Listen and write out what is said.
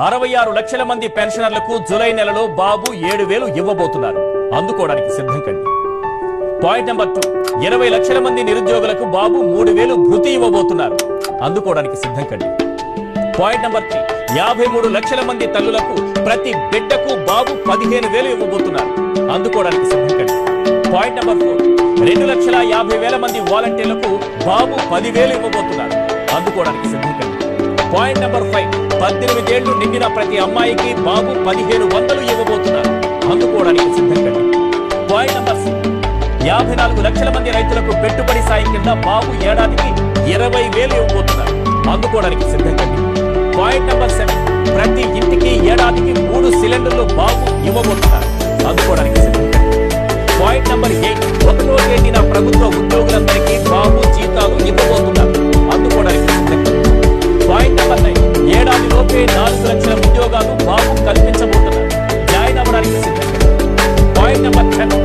66 లక్షల మంది పెన్షనర్లకు జూలై నెలలో బాబు 7,000 ఇవ్వబోతున్నారు. అందుకోవడానికి సిద్ధం కండి. పాయింట్ నెంబర్ 2, 20 లక్షల మంది నిరుద్యోగులకు బాబు 3,000 భృతి ఇవ్వబోతున్నారు. అందుకోవడానికి సిద్ధం కండి. పాయింట్ నెంబర్ 3, 53 లక్షల మంది తల్లులకు ప్రతి బిడ్డకు బాబు 15,000 ఇవ్వబోతున్నారు. అందుకోవడానికి సిద్ధం కండి. పాయింట్ నెంబర్ 4, 2,50,000 మంది వాలంటీర్లకు బాబు 10,000 ఇవ్వబోతున్నారు. అందుకోవడానికి సిద్ధం కండి. పాయింట్ నెంబర్ 5, 18 ఏళ్లు నిండిన ప్రతి అమ్మాయికి బాబు 1,500 ఇవ్వబోతున్నారు. అందుకోవడానికి సిద్ధం కండి. పాయింట్ నెంబర్ 6, 54 లక్షల మంది రైతులకు పెట్టుబడి సాయం కింద బాబు ఏడాదికి 20,000 ఇవ్వబోతున్నారు. అందుకోవడానికి సిద్ధం కండి. పాయింట్ నెంబర్ 7, ప్రతి ఇంటికి ఏడాదికి 3 సిలిండర్లు బాబు ఇవ్వబోతున్నారు. అందుకోవడానికి సిద్ధం కండి. పాయింట్ నెంబర్ 8, 1వ తేదీన ప్రభుత్వ ఉద్యోగులందరికీ బాబు జీతాలు ఇవ్వబోతున్నారు. అందుకోవడానికి సిద్ధం కండి. పాయింట్ నెంబర్ 9, ఏడాదిలోపే 4 లక్షల ఉద్యోగాలు బాబు కల్పించబోతున్నారు. జాయిన్ అవ్వడానికి సిద్ధం కండి. Point number 10,